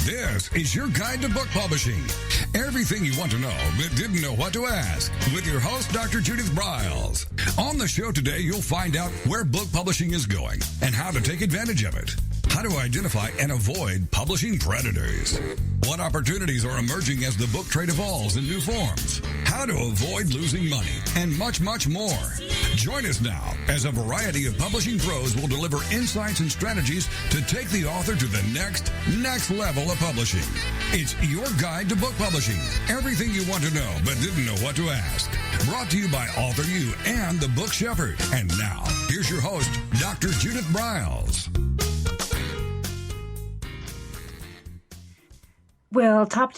This is your guide to book publishing. Everything you want to know but didn't know what to ask with your host, Dr. Judith Briles. On the show today, you'll find out where book publishing is going and how to take advantage of it. How to identify and avoid publishing predators. What opportunities are emerging as the book trade evolves in new forms. How to avoid losing money and much, much more. Join us now as a variety of publishing pros will deliver insights and strategies to take the author to the next level of publishing. It's your guide to book publishing. Everything you want to know but didn't know what to ask. Brought to you by AuthorU and the Book Shepherd. And now, here's your host, Dr. Judith Briles. Well, top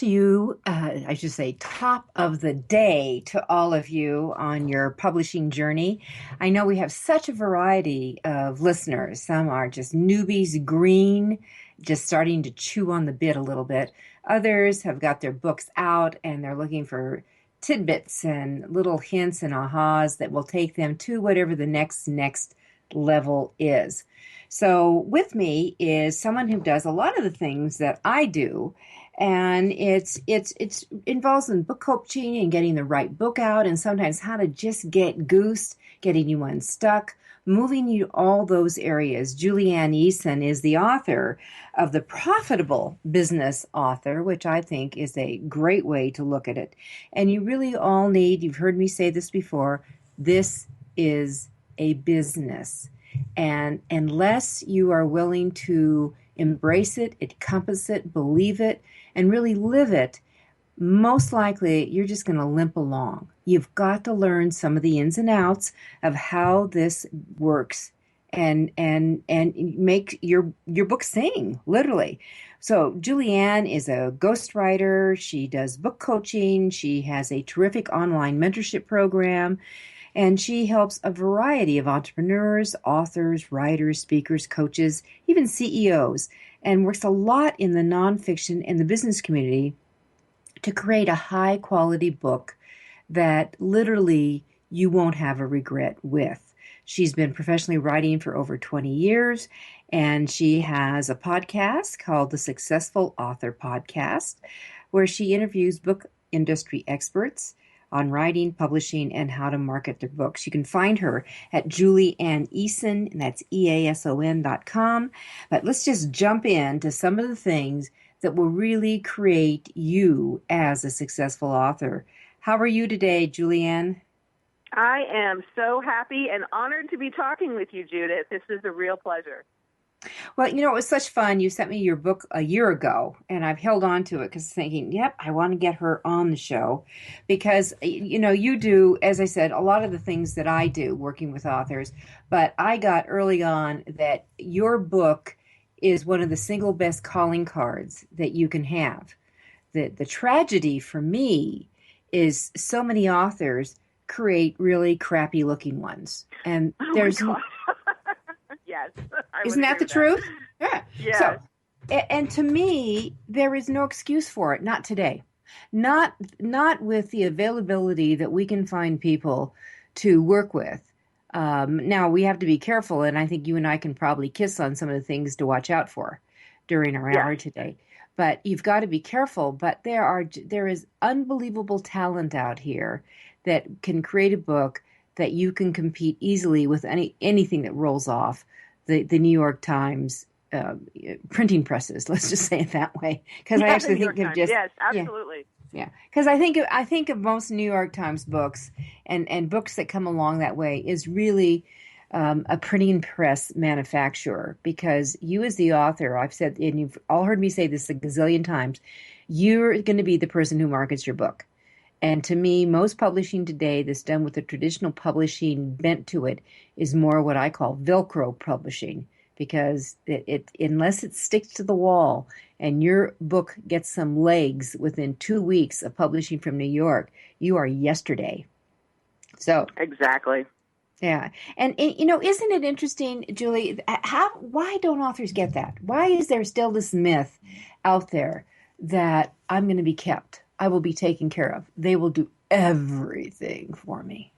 of the day to all of you on your publishing journey. I know we have such a variety of listeners. Some are just newbies, green, just starting to chew on the bit a little bit. Others have got their books out and they're looking for tidbits and little hints and ahas that will take them to whatever the next level is. So with me is someone who does a lot of the things that I do. And it's involves in book coaching and getting the right book out, and sometimes how to just get goosed, getting you unstuck, moving you all those areas. Anne Eason is the author of The Profitable Business Author, which I think is a great way to look at it. And you really all need, you've heard me say this before, this is a business. And unless you are willing to embrace it, encompass it, believe it, and really live it, most likely you're just going to limp along. You've got to learn some of the ins and outs of how this works and make your book sing, literally. So Anne is a ghostwriter. She does book coaching. She has a terrific online mentorship program. And she helps a variety of entrepreneurs, authors, writers, speakers, coaches, even CEOs, and works a lot in the nonfiction and the business community to create a high-quality book that literally you won't have a regret with. She's been professionally writing for over 20 years, and she has a podcast called the Successful Author Podcast, where she interviews book industry experts on writing, publishing, and how to market their books. You can find her at Anne Eason, and that's EASON.com. But let's just jump into some of the things that will really create you as a successful author. How are you today, Anne? I am so happy and honored to be talking with you, Judith. This is a real pleasure. Well, it was such fun. You sent me your book a year ago, and I've held on to it because thinking, yep, I want to get her on the show because, you do, as I said, a lot of the things that I do working with authors, but I got early on that your book is one of the single best calling cards that you can have. The tragedy for me is so many authors create really crappy looking ones. And there's... Yes. Isn't that the truth? Yeah. Yes. So, and to me, there is no excuse for it. Not today. Not with the availability that we can find people to work with. Now, we have to be careful, and I think you and I can probably kiss on some of the things to watch out for during our hour today. But you've got to be careful. But there is unbelievable talent out here that can create a book that you can compete easily with anything that rolls off the New York Times printing presses. Let's just say it that way, because I actually think of just yes, absolutely, yeah. Because I think of most New York Times books and books that come along that way is really a printing press manufacturer. Because you, as the author, I've said, and you've all heard me say this a gazillion times, you're going to be the person who markets your book. And to me, most publishing today that's done with the traditional publishing bent to it is more what I call Velcro publishing, because it unless it sticks to the wall and your book gets some legs within 2 weeks of publishing from New York, you are yesterday. So exactly. Yeah. And isn't it interesting, Julie, why don't authors get that? Why is there still this myth out there that I'm going to be kept? I will be taken care of. They will do everything for me.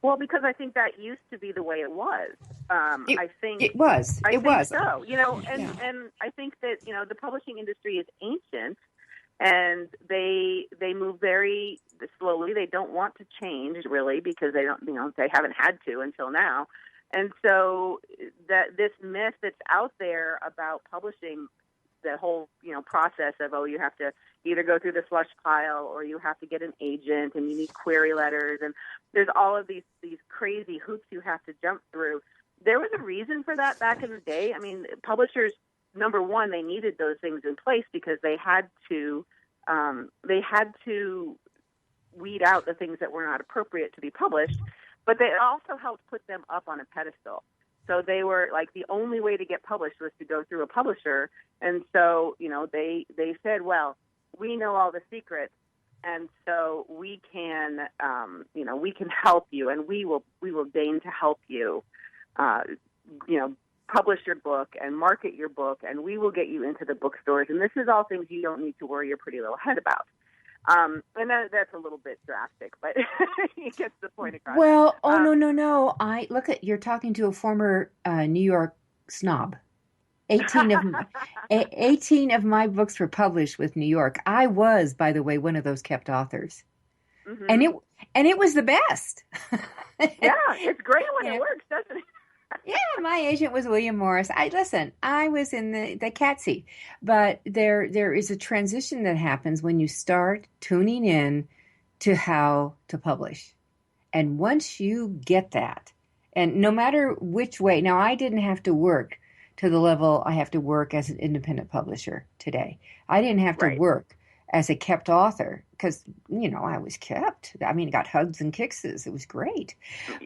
Well, because I think that used to be the way it was. I think it was. I It think was. so. And I think that the publishing industry is ancient, and they move very slowly. They don't want to change really because they don't they haven't had to until now. And so that this myth that's out there about publishing, the whole process of you have to either go through the slush pile or you have to get an agent and you need query letters and there's all of these crazy hoops you have to jump through. There was a reason for that back in the day. I mean, publishers, number one, they needed those things in place because they had to weed out the things that were not appropriate to be published, but they also helped put them up on a pedestal. So they were like the only way to get published was to go through a publisher. And so, they said, well, we know all the secrets. And so we can, we can help you and we will deign to help you, publish your book and market your book. And we will get you into the bookstores. And this is all things you don't need to worry your pretty little head about. And that's a little bit drastic, but it gets the point across. Well, no. You're talking to a former New York snob. 18 of my books were published with New York. I was, by the way, one of those kept authors. Mm-hmm. And it was the best. Yeah, it's great when it works, doesn't it? Yeah, my agent was William Morris. I was in the cat seat. But there is a transition that happens when you start tuning in to how to publish. And once you get that, and no matter which way, now I didn't have to work to the level I have to work as an independent publisher today. I didn't have to work as a kept author because, I was kept. I mean, I got hugs and kisses. It was great.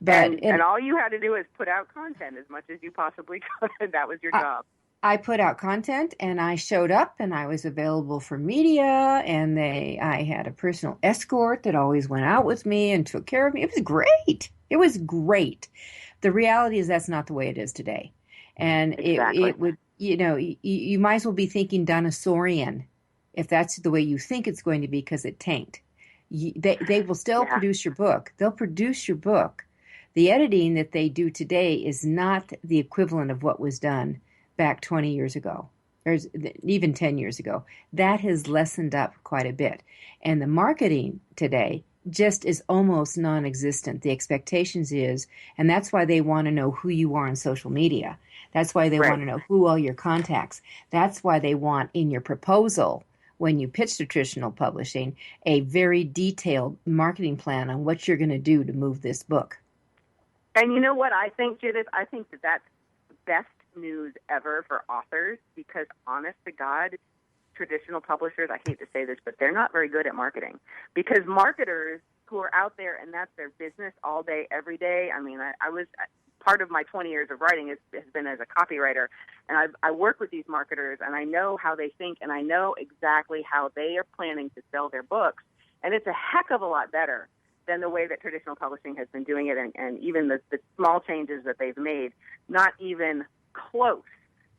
But and all you had to do is put out content as much as you possibly could. That was your job. I put out content and I showed up and I was available for media and I had a personal escort that always went out with me and took care of me. It was great. It was great. The reality is that's not the way it is today. And exactly. it would, you might as well be thinking dinosaurian if that's the way you think it's going to be because it tanked. They will still produce your book. They'll produce your book. The editing that they do today is not the equivalent of what was done back 20 years ago, or even 10 years ago. That has lessened up quite a bit. And the marketing today just is almost non-existent. The expectations is, and that's why they want to know who you are on social media. That's why they want to know who all your contacts. That's why they want in your proposal, when you pitch to traditional publishing, a very detailed marketing plan on what you're going to do to move this book. And you know what I think, Judith? I think that's the best news ever for authors because, honest to God, traditional publishers, I hate to say this, but they're not very good at marketing because marketers who are out there and that's their business all day, every day. I mean, I was part of my 20 years of writing has been as a copywriter, and I work with these marketers, and I know how they think, and I know exactly how they are planning to sell their books, and it's a heck of a lot better than the way that traditional publishing has been doing it, and even the small changes that they've made, not even close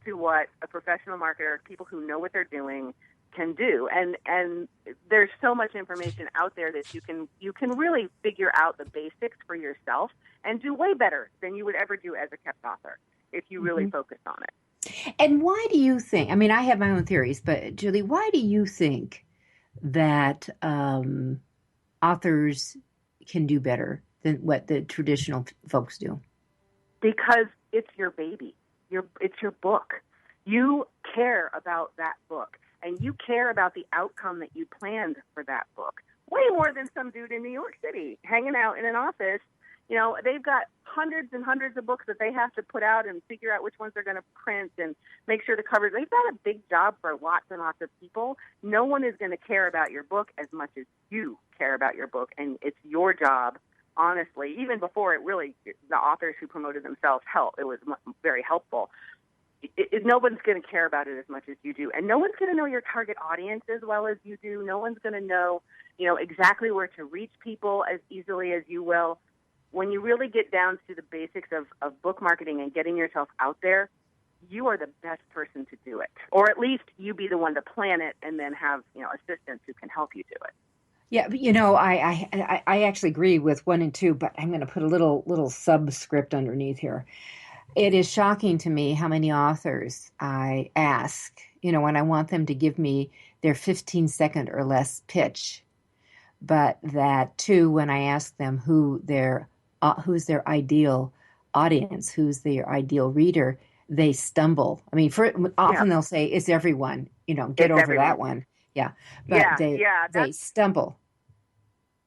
to what a professional marketer, people who know what they're doing, can do. And there's so much information out there that you can really figure out the basics for yourself and do way better than you would ever do as a kept author if you really focus on it. And why do you think, I mean, I have my own theories, but Julie, why do you think that authors can do better than what the traditional folks do? Because it's your baby. It's your book. You care about that book, and you care about the outcome that you planned for that book way more than some dude in New York City hanging out in an office. They've got hundreds and hundreds of books that they have to put out and figure out which ones they're going to print and make sure the covers. They've got a big job for lots and lots of people. No one is going to care about your book as much as you care about your book, and it's your job. Honestly, even before it really, the authors who promoted themselves it was very helpful. Nobody's going to care about it as much as you do, and no one's going to know your target audience as well as you do. No one's going to know, exactly where to reach people as easily as you will. When you really get down to the basics of book marketing and getting yourself out there, you are the best person to do it, or at least you be the one to plan it and then have assistants who can help you do it. Yeah, but, I actually agree with 1 and 2, but I'm going to put a little subscript underneath here. It is shocking to me how many authors I ask, when I want them to give me their 15-second or less pitch, but that too, when I ask them who's their ideal audience, who's their ideal reader, they stumble. I mean, often they'll say it's everyone. Get it's over everyone. That one. Yeah, but they stumble.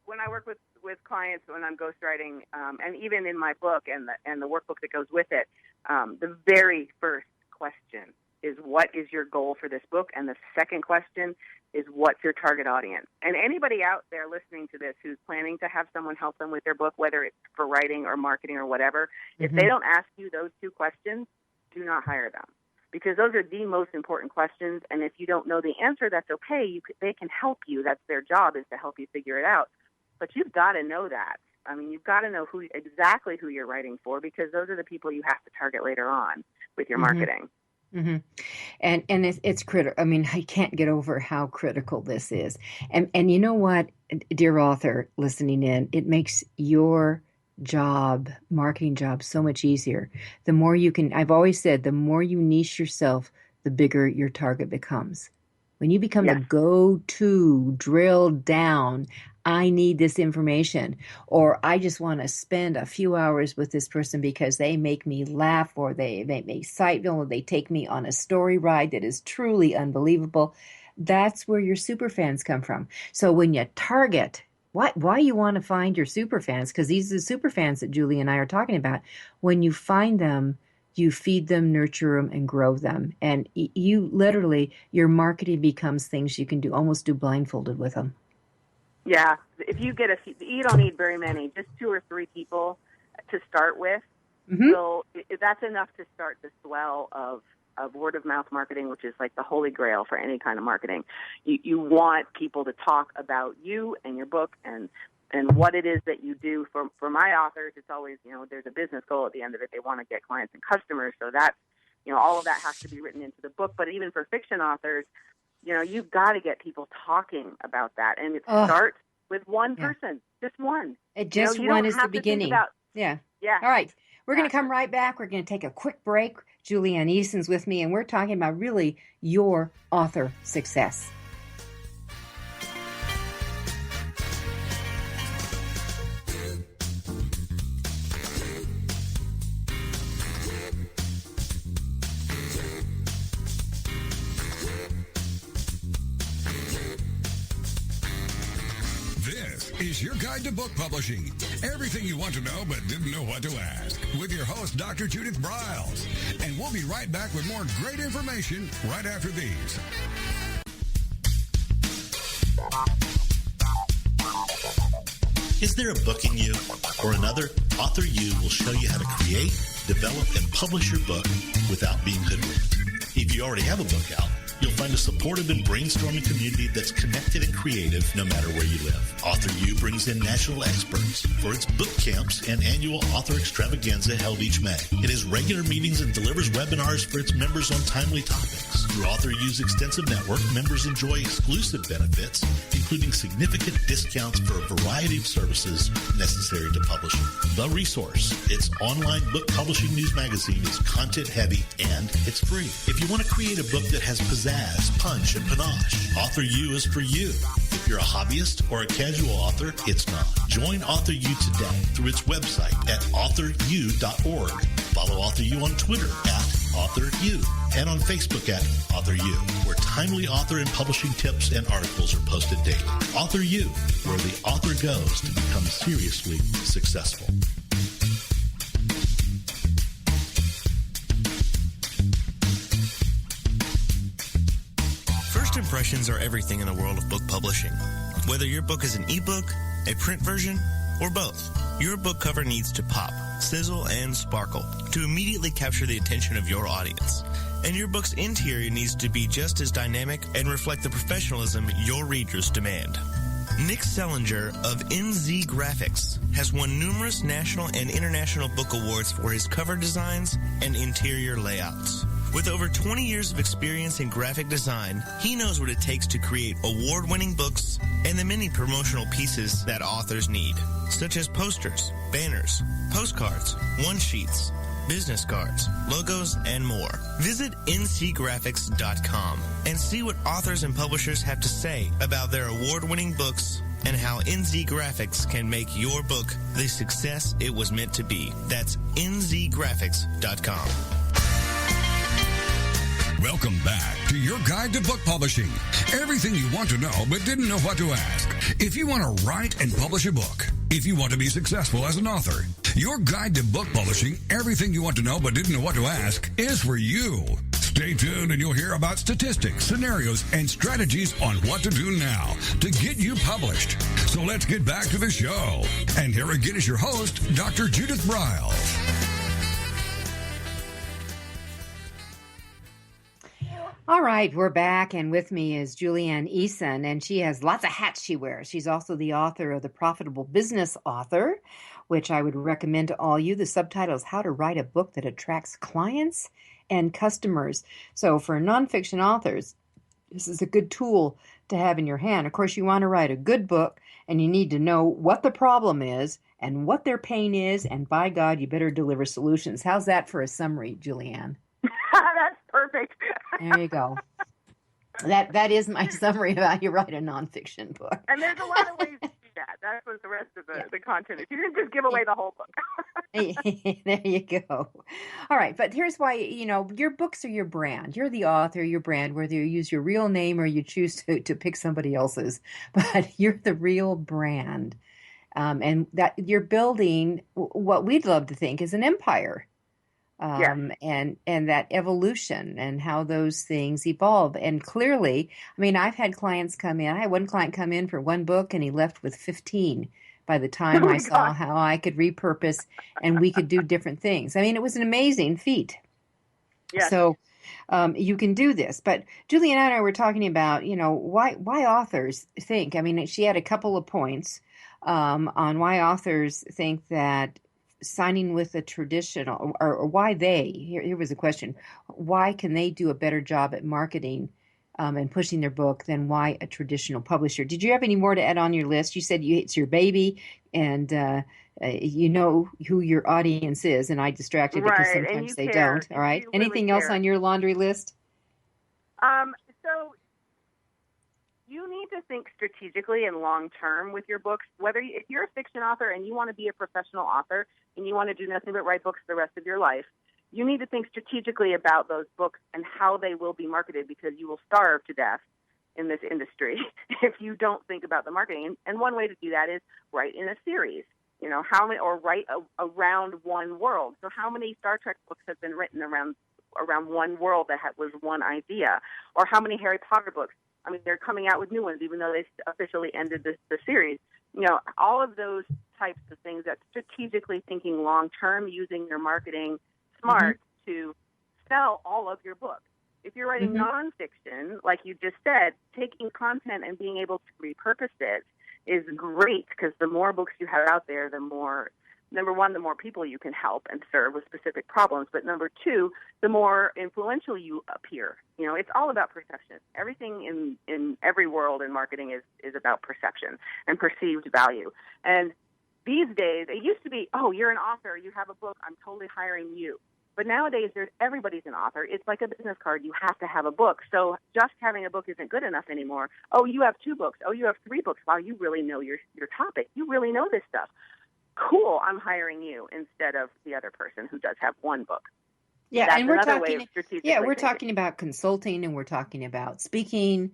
When I work with clients when I'm ghostwriting, and even in my book and the workbook that goes with it, the very first question is, what is your goal for this book? And the second question is, what's your target audience? And anybody out there listening to this who's planning to have someone help them with their book, whether it's for writing or marketing or whatever, if they don't ask you those two questions, do not hire them. Because those are the most important questions, and if you don't know the answer, that's okay. They can help you. That's their job, is to help you figure it out. But you've got to know that. I mean, you've got to know exactly who you're writing for, because those are the people you have to target later on with your marketing. Mm-hmm. And it's critical. I mean, I can't get over how critical this is. And you know what, dear author listening in, it makes your marketing job, so much easier. The more you can, I've always said, the more you niche yourself, the bigger your target becomes. When you become the go-to, drill down, I need this information, or I just want to spend a few hours with this person because they make me laugh, or they make me excited, or they take me on a story ride that is truly unbelievable. That's where your super fans come from. So when you target, why you want to find your super fans, because these are the super fans that Julie and I are talking about. When you find them, you feed them, nurture them, and grow them. And you literally, your marketing becomes things you can almost do blindfolded with them. Yeah, if you you don't need very many, just 2 or 3 people to start with. So that's enough to start the swell of word of mouth marketing, which is like the holy grail for any kind of marketing. You want people to talk about you and your book and what it is that you do. For my authors, it's always, there's a business goal at the end of it. They want to get clients and customers. So that's, all of that has to be written into the book. But even for fiction authors, you've got to get people talking about that. And it starts with one person, just one. One is the beginning. Yeah. All right. We're going to come right back. We're going to take a quick break. Julie Anne Eason's with me, and we're talking about really your author success. Is your guide to book publishing. Everything you want to know but didn't know what to ask. With your host, Dr. Judith Briles. And we'll be right back with more great information right after these. Is there a book in you or another? AuthorU will show you how to create, develop, and publish your book without being hoodwinked. If you already have a book out, you'll find a supportive and brainstorming community that's connected and creative no matter where you live. AuthorU brings in national experts for its book camps and annual author extravaganza held each May. It has regular meetings and delivers webinars for its members on timely topics. Through AuthorU's extensive network, members enjoy exclusive benefits, including significant discounts for a variety of services necessary to publishing. The Resource, its online book publishing news magazine, is content-heavy and it's free. If you want to create a book that has pizzazz, punch, and panache, AuthorU is for you. If you're a hobbyist or a casual author, it's not. Join AuthorU today through its website at AuthorU.org. Follow AuthorU on Twitter at AuthorU and on Facebook at AuthorU, where timely author and publishing tips and articles are posted daily. AuthorU, where the author goes to become seriously successful. First impressions are everything in the world of book publishing. Whether your book is an ebook, a print version, or both, your book cover needs to pop, sizzle, and sparkle to immediately capture the attention of your audience. And your book's interior needs to be just as dynamic and reflect the professionalism your readers demand. Nick Sellinger of NZ Graphics has won numerous national and international book awards for his cover designs and interior layouts. With over 20 years of experience in graphic design, he knows what it takes to create award-winning books and the many promotional pieces that authors need, such as posters, banners, postcards, one-sheets, business cards, logos, and more. Visit ncgraphics.com and see what authors and publishers have to say about their award-winning books and how NZ Graphics can make your book the success it was meant to be. That's nzgraphics.com. Welcome back to your guide to book publishing. Everything you want to know but didn't know what to ask. If you want to write and publish a book, if you want to be successful as an author, your guide to book publishing, everything you want to know but didn't know what to ask, is for you. Stay tuned and you'll hear about statistics, scenarios, and strategies on what to do now to get you published. So let's get back to the show. And here again is your host, Dr. Judith Briles. All right, we're back, and with me is Anne Eason, and she has lots of hats she wears. She's also the author of The Profitable Business Author, which I would recommend to all you. The subtitle is How to Write a Book That Attracts Clients and Customers. So for nonfiction authors, this is a good tool to have in your hand. Of course, you want to write a good book, and you need to know what the problem is and what their pain is, and by God, you better deliver solutions. How's that for a summary, Julianne? That's perfect. There you go. That is my summary of how you write a nonfiction book. And there's a lot of ways to do that. That's what the rest of the content is. You didn't just give away the whole book. There you go. All right, but here's why, your books are your brand. You're the author, your brand, whether you use your real name or you choose to pick somebody else's, but you're the real brand. And that you're building what we'd love to think is an empire. Yes. And that evolution and how those things evolve. And clearly, I've had clients come in. I had one client come in for one book, and he left with 15 by the time I saw how I could repurpose and we could do different things. It was an amazing feat. Yes. So you can do this. But Julie and I were talking about, why authors think. She had a couple of points on why authors think that signing with a traditional, or why here was a question, why can they do a better job at marketing and pushing their book than why a traditional publisher? Did you have any more to add on your list? You said it's your baby, and you know who your audience is, and I distracted because sometimes they don't. All right. Anything else on your laundry list? So you need to think strategically and long-term with your books. If you're a fiction author and you want to be a professional author and you want to do nothing but write books the rest of your life, you need to think strategically about those books and how they will be marketed, because you will starve to death in this industry if you don't think about the marketing. And one way to do that is write in a series. Write around one world. So how many Star Trek books have been written around one world that was one idea? Or how many Harry Potter books? They're coming out with new ones, even though they officially ended the series. All of those types of things, that's strategically thinking long-term, using your marketing smart to sell all of your books. If you're writing nonfiction, like you just said, taking content and being able to repurpose it is great, because the more books you have out there, the more, number one, the more people you can help and serve with specific problems. But number two, the more influential you appear. It's all about perception. Everything in every world in marketing is about perception and perceived value. And these days, it used to be, oh, you're an author, you have a book, I'm totally hiring you. But nowadays, everybody's an author. It's like a business card. You have to have a book. So just having a book isn't good enough anymore. Oh, you have 2 books. Oh, you have 3 books. Wow, you really know your topic. You really know this stuff. Cool, I'm hiring you instead of the other person who does have 1 book. Yeah, that's and we're talking about consulting, and we're talking about speaking,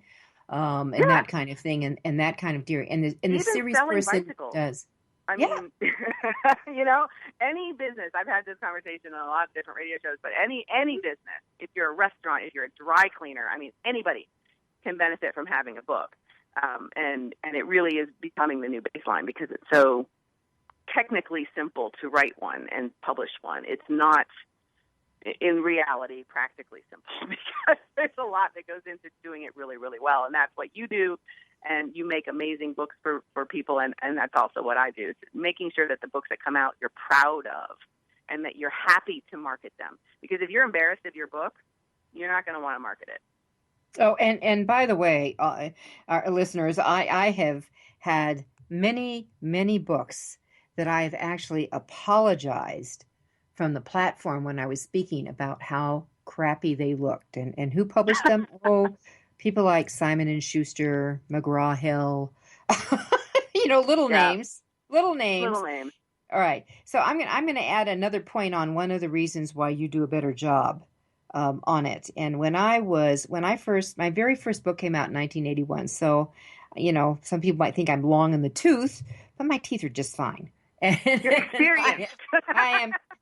and that kind of thing, and that kind of deal. And the series person bicycles. does. Mean, any business. I've had this conversation on a lot of different radio shows, but any business, if you're a restaurant, if you're a dry cleaner, anybody can benefit from having a book, and it really is becoming the new baseline, because it's so technically simple to write one and publish one. It's not, in reality, practically simple, because there's a lot that goes into doing it really, really well, and that's what you do, and you make amazing books for people, and that's also what I do. It's making sure that the books that come out you're proud of, and that you're happy to market them. Because if you're embarrassed of your book, you're not going to want to market it. Oh, and by the way, our listeners, I have had many, many books that I've actually apologized from the platform when I was speaking about how crappy they looked. And who published them? Oh, people like Simon and Schuster, McGraw-Hill, little Yeah. names, little names. Little name. All right. So I'm gonna add another point on one of the reasons why you do a better job on it. And my very first book came out in 1981. So, some people might think I'm long in the tooth, but my teeth are just fine. And You're experienced.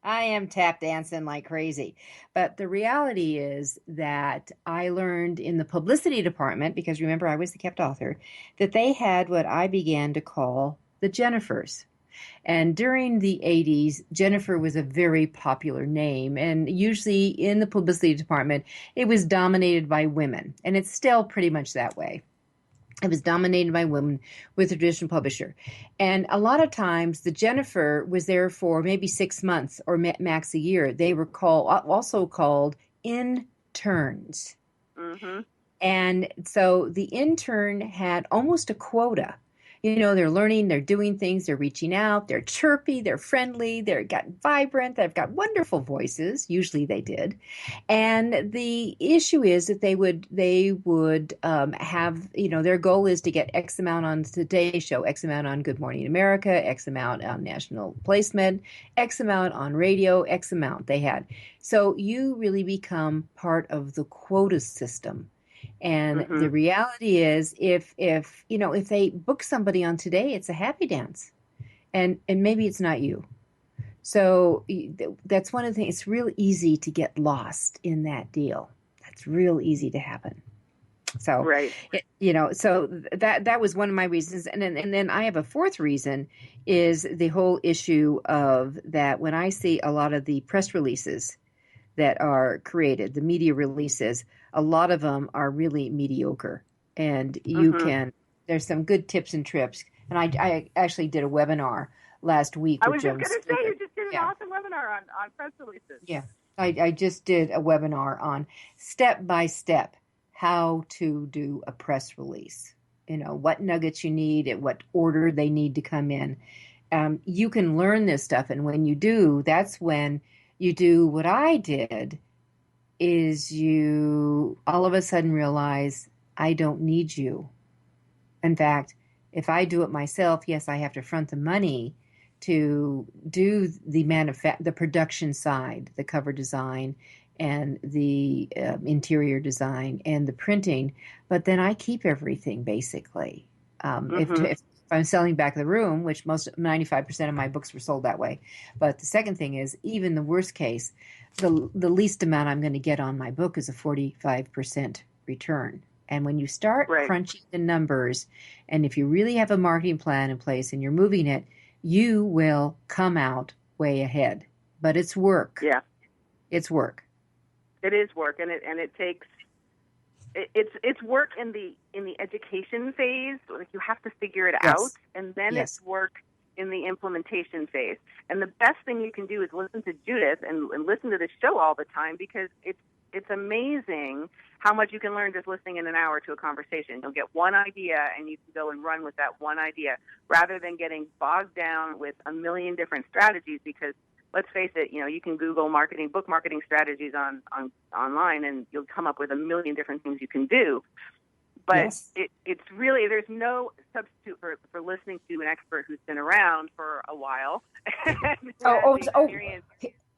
I am tap dancing like crazy. But the reality is that I learned in the publicity department, because remember I was the kept author, that they had what I began to call the Jennifers. And during the 80s, Jennifer was a very popular name. And usually in the publicity department, it was dominated by women. And it's still pretty much that way. It was dominated by women with a traditional publisher. And a lot of times the Jennifer was there for maybe 6 months or max a year. They were also called interns. Mm-hmm. And so the intern had almost a quota. They're learning, they're doing things, they're reaching out, they're chirpy, they're friendly, they've got vibrant, they've got wonderful voices. Usually they did. And the issue is that they would have, their goal is to get X amount on Today Show, X amount on Good Morning America, X amount on National Placement, X amount on radio, X amount they had. So you really become part of the quota system. And Mm-hmm. the reality is, if they book somebody on Today, it's a happy dance, and maybe it's not you. So that's one of the things. It's real easy to get lost in that deal. That's real easy to happen. So right. So that was one of my reasons, and then I have a fourth reason is the whole issue of that when I see a lot of the press releases that are created, the media releases, a lot of them are really mediocre. And there's some good tips and trips. And I actually did a webinar last week. I was just going to say, you just did an awesome webinar on press releases. Yeah, I just did a webinar on step-by-step how to do a press release. What nuggets you need, at what order they need to come in. You can learn this stuff. And when you do, that's when you do what I did, is you all of a sudden realize I don't need you. In fact, if I do it myself, yes, I have to front the money to do the production side, the cover design and the interior design and the printing, but then I keep everything basically. If I'm selling back the room, which 95% of my books were sold that way. But the second thing is, even the worst case, the least amount I'm going to get on my book is a 45% return. And when you start crunching the numbers, and if you really have a marketing plan in place and you're moving it, you will come out way ahead. But it's work. Yeah. It's work. It is work, and it takes it's work in the education phase. Like, you have to figure it out, and then it's work in the implementation phase. And the best thing you can do is listen to Judith and listen to this show all the time, because it's amazing how much you can learn just listening in an hour to a conversation. You'll get one idea and you can go and run with that one idea, rather than getting bogged down with a million different strategies. Because let's face it, you can Google book marketing strategies online, and you'll come up with a million different things you can do. But it's really, there's no substitute for listening to an expert who's been around for a while and experience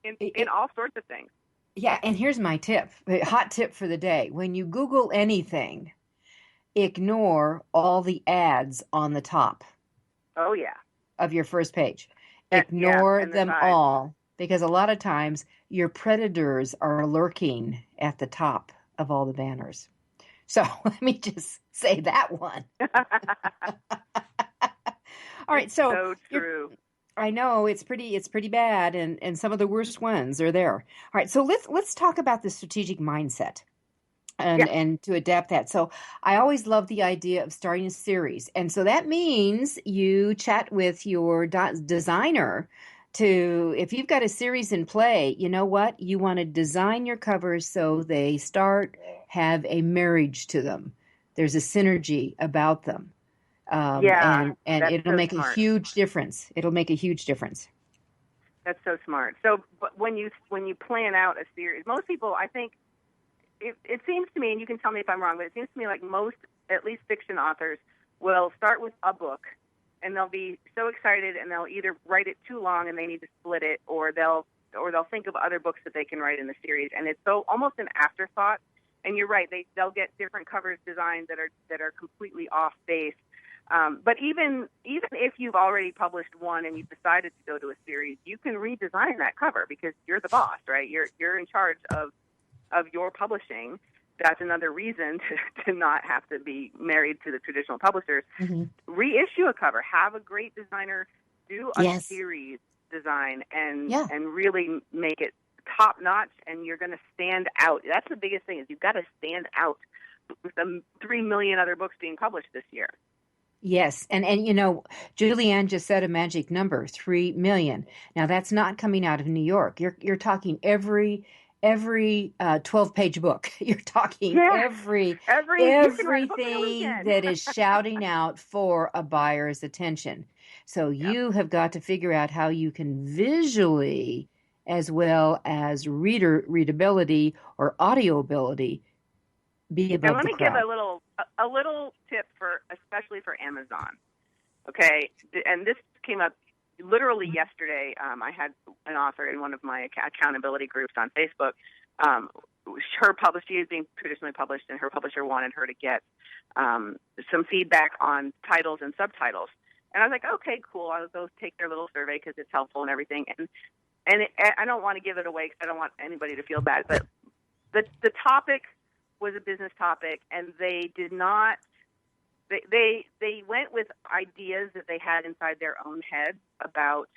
in all sorts of things. Yeah, and here's my tip, the hot tip for the day. When you Google anything, ignore all the ads on the top. Oh, yeah. Of your first page. Ignore them all, because a lot of times your predators are lurking at the top of all the banners. So let me just say that one. All right, so true. I know it's pretty bad, and some of the worst ones are there. All right, so let's talk about the strategic mindset and to adapt that. So I always love the idea of starting a series, and so that means you chat with your designer if you've got a series in play, you know what? You want to design your covers so they have a marriage to them. There's a synergy about them. And it'll make a huge difference. It'll make a huge difference. That's so smart. So but when you plan out a series, most people, I think, it seems to me, and you can tell me if I'm wrong, but it seems to me like most, at least fiction authors, will start with a book, and they'll be so excited, and they'll either write it too long and they need to split it, or they'll think of other books that they can write in the series, and it's so almost an afterthought. And you're right; they'll get different covers designed that are completely off base. But even if you've already published one and you've decided to go to a series, you can redesign that cover because you're the boss, right? You're in charge of your publishing. That's another reason to not have to be married to the traditional publishers. Mm-hmm. Reissue a cover. Have a great designer do a series design and really make it top notch, and you're going to stand out. That's the biggest thing, is you've got to stand out with the 3 million other books being published this year. Yes, and Julianne just said a magic number, 3 million. Now that's not coming out of New York. You're talking every 12-page book. You're talking everything that is shouting out for a buyer's attention. So you have got to figure out how you can visually, as well as readability or audioability, be above the crowd. Let me give a little tip especially for Amazon. Okay, and this came up literally yesterday. I had an author in one of my accountability groups on Facebook. She is being traditionally published, and her publisher wanted her to get some feedback on titles and subtitles. And I was like, okay, cool. I'll go take their little survey because it's helpful and everything. And I don't want to give it away because I don't want anybody to feel bad. But the topic was a business topic, and they did not. They went with ideas that they had inside their own head about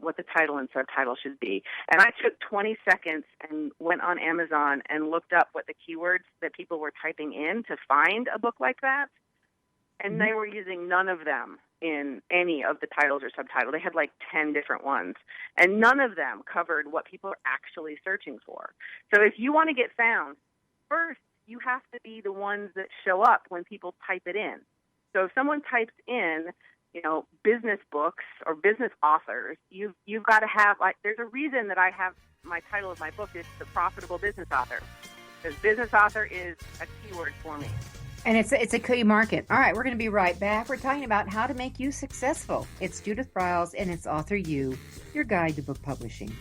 what the title and subtitle should be. And I took 20 seconds and went on Amazon and looked up what the keywords that people were typing in to find a book like that. And they were using none of them in any of the titles or subtitles. They had like 10 different ones. And none of them covered what people are actually searching for. So if you want to get found, first, you have to be the ones that show up when people type it in. So if someone types in, business books or business authors, you've got to have, there's a reason that I have my title of my book is The Profitable Business Author, because business author is a keyword for me. And it's a key market. All right, we're going to be right back. We're talking about how to make you successful. It's Judith Briles, and it's AuthorU, your guide to book publishing.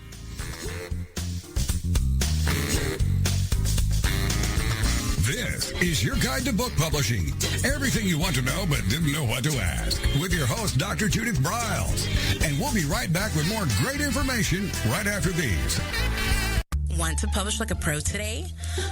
This is your guide to book publishing. Everything you want to know but didn't know what to ask. With your host, Dr. Judith Briles. And we'll be right back with more great information right after these. Want to publish like a pro today?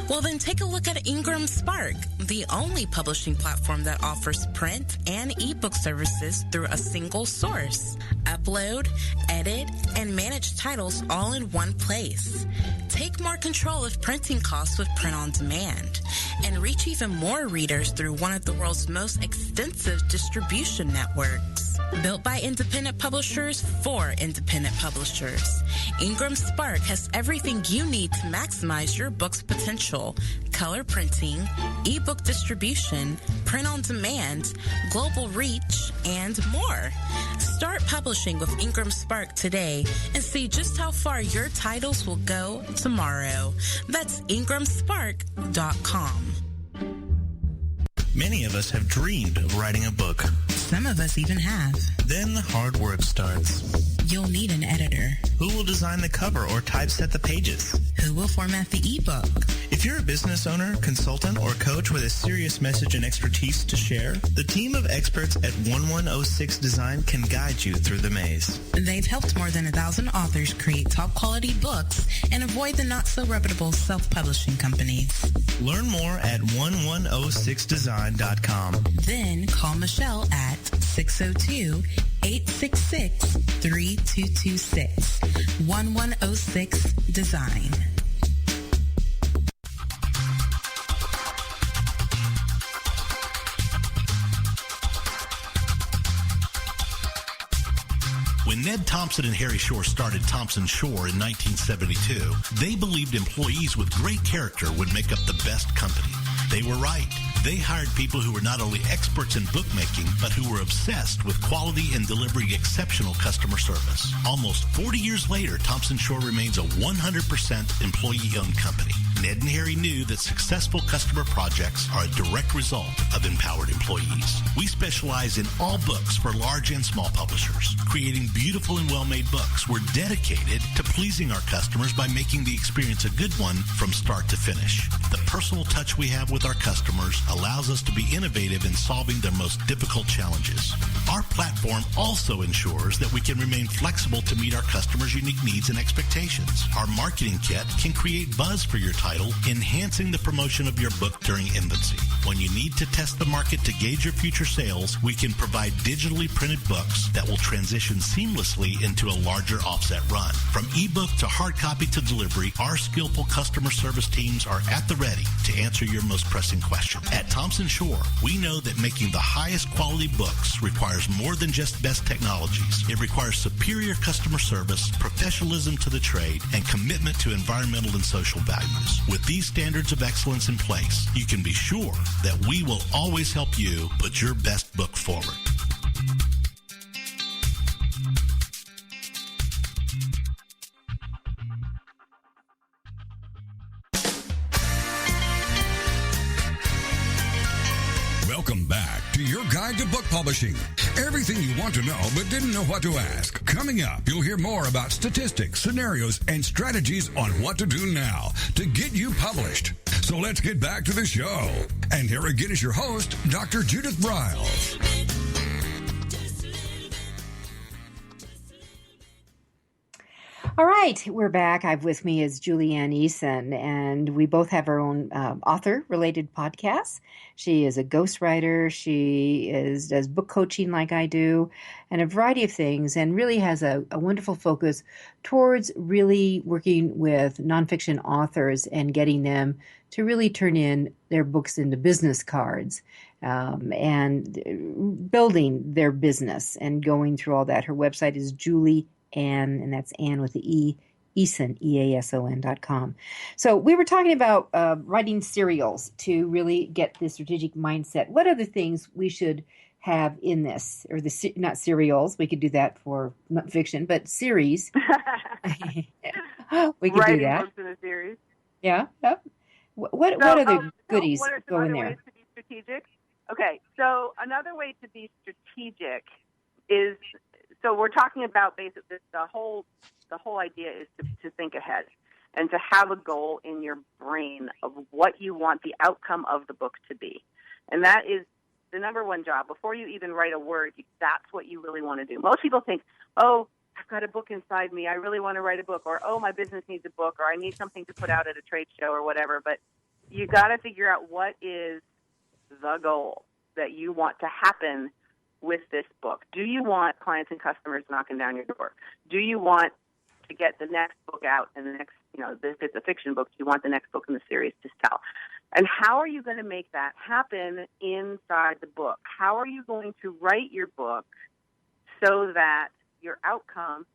Well, then take a look at Ingram Spark, the only publishing platform that offers print and ebook services through a single source. Upload, edit, and manage titles all in one place. Take more control of printing costs with print on demand, and reach even more readers through one of the world's most extensive distribution networks. Built by independent publishers for independent publishers, Ingram Spark has everything you need to maximize your book's potential: color printing, ebook distribution, print on demand, global reach, and more. Start publishing with Ingram Spark today and see just how far your titles will go tomorrow. That's ingramspark.com. Many of us have dreamed of writing a book. Some of us even have. Then the hard work starts. You'll need an editor. Who will design the cover or typeset the pages? Who will format the ebook? If you're a business owner, consultant, or coach with a serious message and expertise to share, the team of experts at 1106 Design can guide you through the maze. They've helped more than 1,000 authors create top-quality books and avoid the not-so-reputable self-publishing companies. Learn more at 1106design.com. Then call Michelle at 602-866-3226. 1106 Design. When Ned Thompson and Harry Shore started Thompson Shore in 1972, they believed employees with great character would make up the best company. They were right. They hired people who were not only experts in bookmaking, but who were obsessed with quality and delivering exceptional customer service. Almost 40 years later, Thompson Shore remains a 100% employee-owned company. Ned and Harry knew that successful customer projects are a direct result of empowered employees. We specialize in all books for large and small publishers. Creating beautiful and well-made books, we're dedicated to pleasing our customers by making the experience a good one from start to finish. The personal touch we have with our customers allows us to be innovative in solving their most difficult challenges. Our platform also ensures that we can remain flexible to meet our customers' unique needs and expectations. Our marketing kit can create buzz for your title, enhancing the promotion of your book during infancy. When you need to test the market to gauge your future sales, we can provide digitally printed books that will transition seamlessly into a larger offset run. From ebook to hard copy to delivery, our skillful customer service teams are at the ready to answer your most pressing question. At Thompson Shore, we know that making the highest quality books requires more than just best technologies. It requires superior customer service, professionalism to the trade, and commitment to environmental and social values. With these standards of excellence in place, you can be sure that we will always help you put your best book forward. Welcome back to your guide to book publishing. Everything you want to know but didn't know what to ask. Coming up, you'll hear more about statistics, scenarios, and strategies on what to do now to get you published. So let's get back to the show. And here again is your host, Dr. Judith Briles. All right, we're back. I've with me is Anne Eason, and we both have our own author-related podcasts. She is a ghostwriter. She does book coaching like I do, and a variety of things, and really has a wonderful focus towards really working with nonfiction authors and getting them to really turn in their books into business cards and building their business and going through all that. Her website is Anne, and that's Anne with the E, Eason, EASON.com. So we were talking about writing serials to really get the strategic mindset. What are the things we should have in this, or not serials? We could do that for not fiction, but series. We could do that. Books in a series. Yeah. Yep. What other goodies go in there? Ways to be strategic? Okay, so another way to be strategic is. So we're talking about basically the whole idea is to think ahead and to have a goal in your brain of what you want the outcome of the book to be. And that is the number one job. Before you even write a word, that's what you really want to do. Most people think, oh, I've got a book inside me. I really want to write a book. Or, oh, my business needs a book. Or I need something to put out at a trade show or whatever. But you got to figure out what is the goal that you want to happen with this book. Do you want clients and customers knocking down your door? Do you want to get the next book out and the next, if it's a fiction book, do you want the next book in the series to sell? And how are you going to make that happen inside the book? How are you going to write your book so that your outcome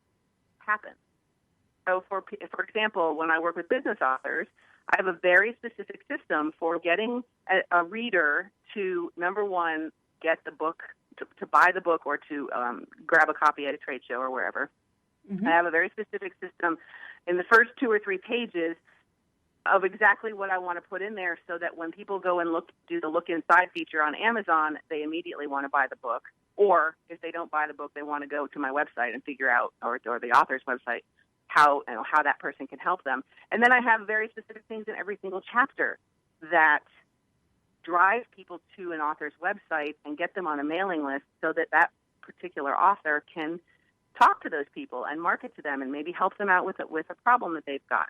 happens? So for example, when I work with business authors, I have a very specific system for getting a reader to, number one, get the book, to buy the book or to grab a copy at a trade show or wherever. Mm-hmm. I have a very specific system in the first 2 or 3 pages of exactly what I want to put in there so that when people go and do the look inside feature on Amazon, they immediately want to buy the book. Or if they don't buy the book, they want to go to my website and figure out, or the author's website, how that person can help them. And then I have very specific things in every single chapter that drive people to an author's website and get them on a mailing list so that particular author can talk to those people and market to them and maybe help them out with a problem that they've got.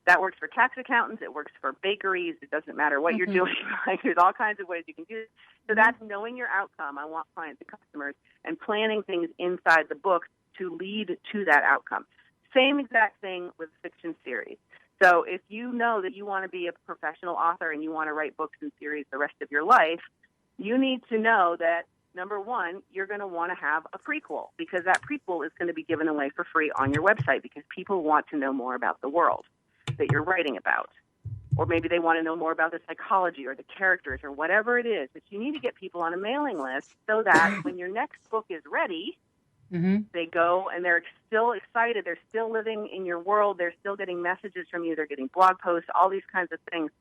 That works for tax accountants. It works for bakeries. It doesn't matter what you're doing. Like, there's all kinds of ways you can do it. So that's knowing your outcome. I want clients and customers and planning things inside the book to lead to that outcome. Same exact thing with fiction series. So if you know that you want to be a professional author and you want to write books and series the rest of your life, you need to know that number one, you're going to want to have a prequel, because that prequel is going to be given away for free on your website, because people want to know more about the world that you're writing about. Or maybe they want to know more about the psychology or the characters or whatever it is. But you need to get people on a mailing list so that when your next book is ready, they go and they're still excited. They're still living in your world. They're still getting messages from you. They're getting blog posts, all these kinds of things.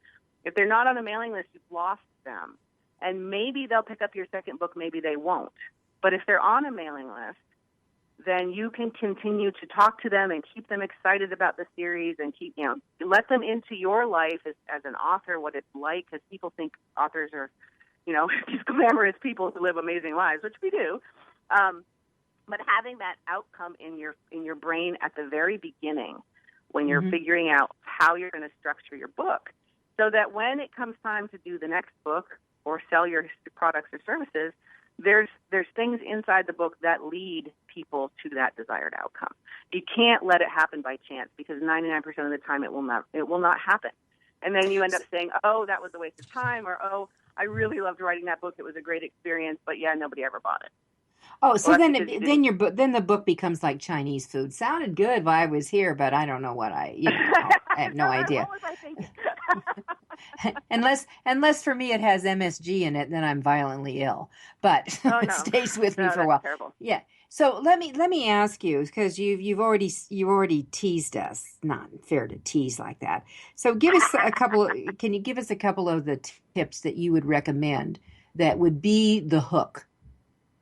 If they're not on a mailing list, you've lost them. And maybe they'll pick up your second book. Maybe they won't. But if they're on a mailing list, then you can continue to talk to them and keep them excited about the series and keep, let them into your life as an author, what it's like, because people think authors are, just glamorous people who live amazing lives, which we do. But having that outcome in your brain at the very beginning, when you're figuring out how you're going to structure your book, so that when it comes time to do the next book or sell your products or services, there's things inside the book that lead people to that desired outcome. You can't let it happen by chance, because 99% of the time it will not happen. And then you end up saying, oh, that was a waste of time, or, oh, I really loved writing that book. It was a great experience, but yeah, nobody ever bought it. Oh, so then the book becomes like Chinese food. Sounded good while I was here, but I don't know what I have no idea. What was I thinking? Unless for me it has MSG in it, then I'm violently ill. But it stays with me for a while. Terrible. Yeah. So let me ask you, because you've already teased us. Not fair to tease like that. So give us a couple. Can you give us a couple of the tips that you would recommend that would be the hook?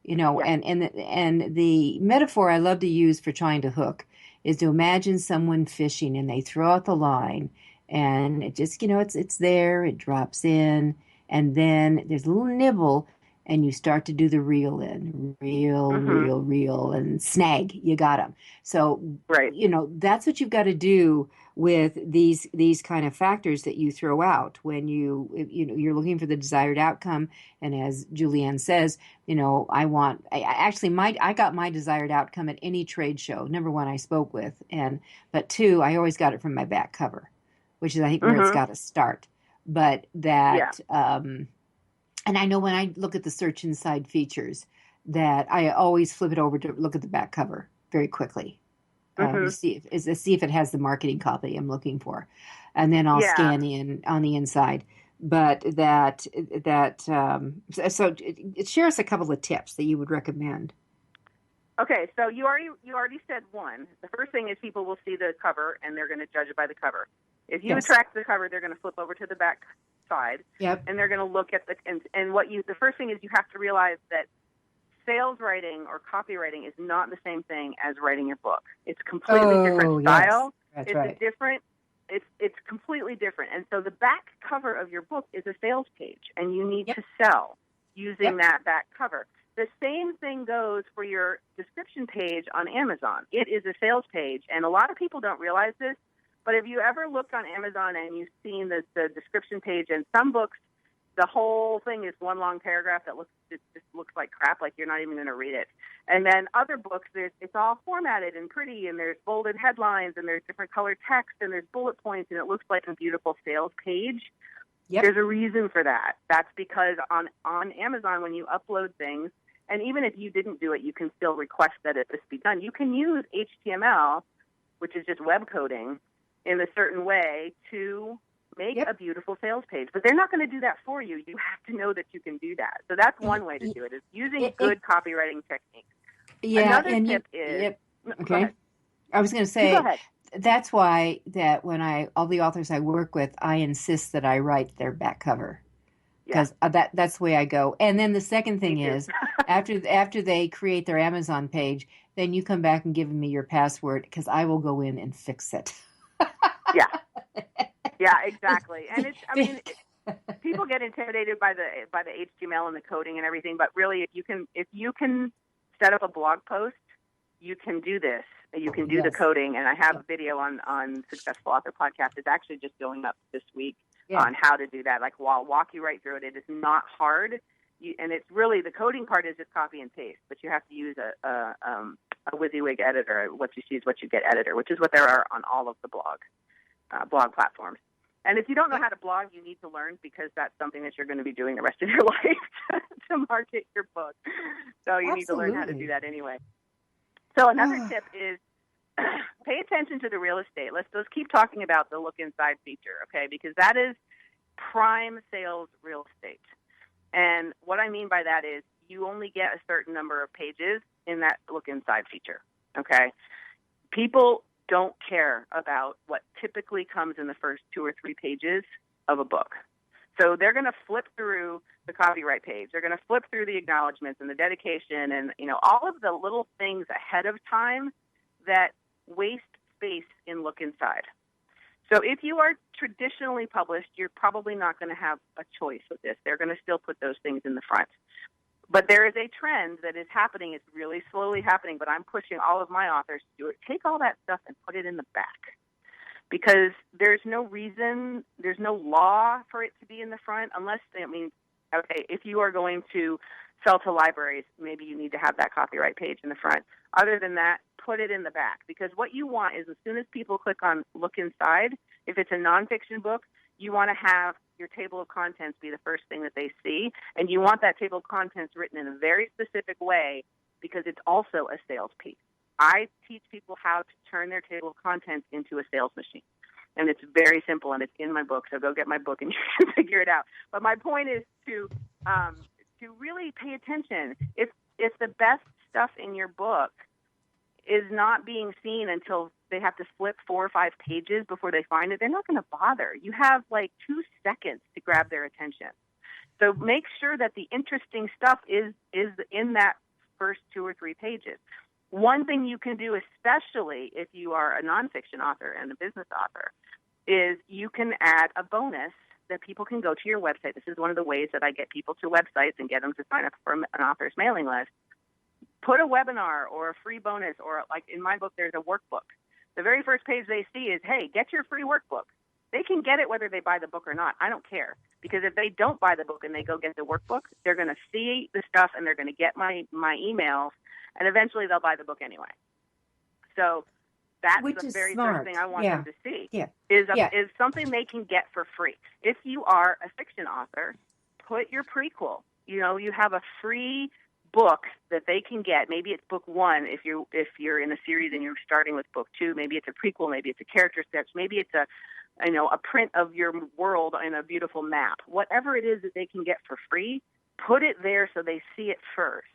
And the metaphor I love to use for trying to hook is to imagine someone fishing and they throw out the line and it just, it's there, it drops in, and then there's a little nibble and you start to do the reel in, reel, and snag, you got them. So, right. That's what you've got to do with these kind of factors that you throw out when you're looking for the desired outcome. And as Julianne says, I got my desired outcome at any trade show. Number one, I spoke with, but two, I always got it from my back cover, which is, I think, where it's got to start. But that, and I know when I look at the search inside features that I always flip it over to look at the back cover very quickly. To see if it has the marketing copy I'm looking for, and then I'll scan in on the inside. But so share us a couple of tips that you would recommend. Okay, so you already said one. The first thing is people will see the cover and they're going to judge it by the cover. If you attract the cover, they're going to flip over to the back side, and they're going to look at the first thing is you have to realize that sales writing or copywriting is not the same thing as writing your book. It's a completely different style. That's it's right. It's completely different. And so the back cover of your book is a sales page, and you need to sell using that back cover. The same thing goes for your description page on Amazon. It is a sales page, and a lot of people don't realize this, but if you ever looked on Amazon and you've seen the description page, and some books, the whole thing is one long paragraph that just looks like crap, like you're not even going to read it. And then other books, it's all formatted and pretty, and there's bolded headlines, and there's different colored text, and there's bullet points, and it looks like a beautiful sales page. Yep. There's a reason for that. That's because on Amazon, when you upload things, and even if you didn't do it, you can still request that this be done. You can use HTML, which is just web coding, in a certain way to make a beautiful sales page. But they're not going to do that for you. You have to know that you can do that. So that's one way to do it, is using good copywriting techniques. Another tip is... Okay. I was going to say, that's why that when all the authors I work with, I insist that I write their back cover. Because that's the way I go. And then the second thing is, after they create their Amazon page, then you come back and give me your password, because I will go in and fix it. Yeah, exactly. And people get intimidated by the HTML and the coding and everything, but really, if you can set up a blog post, you can do this. You can do the coding, and I have a video on Successful Author Podcast. It's actually just going up this week on how to do that. Like, I'll walk you right through it. It is not hard, and it's really, the coding part is just copy and paste, but you have to use a WYSIWYG editor, what you see is what you get editor, which is what there are on all of the blog platforms. And if you don't know how to blog, you need to learn, because that's something that you're going to be doing the rest of your life to market your book. So you need to learn how to do that anyway. So another tip is pay attention to the real estate. Let's keep talking about the look inside feature, okay? Because that is prime sales real estate. And what I mean by that is you only get a certain number of pages in that look inside feature, okay? People don't care about what typically comes in the first 2 or 3 pages of a book. So they're going to flip through the copyright page. They're going to flip through the acknowledgments and the dedication and, all of the little things ahead of time that waste space in look inside. So if you are traditionally published, you're probably not going to have a choice with this. They're going to still put those things in the front. But there is a trend that is happening. It's really slowly happening, but I'm pushing all of my authors to do it. Take all that stuff and put it in the back, because there's no reason, there's no law for it to be in the front, unless, okay, if you are going to sell to libraries, maybe you need to have that copyright page in the front. Other than that, put it in the back, because what you want is, as soon as people click on look inside, if it's a nonfiction book, you want to have your table of contents be the first thing that they see, and you want that table of contents written in a very specific way, because it's also a sales piece. I teach people how to turn their table of contents into a sales machine, and it's very simple, and it's in my book, so go get my book and you can figure it out. But my point is to really pay attention. If the best stuff in your book is not being seen until they have to flip 4 or 5 pages before they find it, they're not going to bother. You have 2 seconds to grab their attention. So make sure that the interesting stuff is in that first 2 or 3 pages. One thing you can do, especially if you are a nonfiction author and a business author, is you can add a bonus that people can go to your website. This is one of the ways that I get people to websites and get them to sign up for an author's mailing list. Put a webinar or a free bonus, or like in my book, there's a workbook. The very first page they see is, hey, get your free workbook. They can get it whether they buy the book or not. I don't care, because if they don't buy the book and they go get the workbook, they're going to see the stuff and they're going to get my emails, and eventually they'll buy the book anyway. So that's the very first thing I want them to see is something they can get for free. If you are a fiction author, put your prequel. You have a free book that they can get. Maybe it's book 1 if you're in a series and you're starting with book 2. Maybe it's a prequel. Maybe it's a character sketch. Maybe it's a print of your world in a beautiful map. Whatever it is that they can get for free, put it there so they see it first,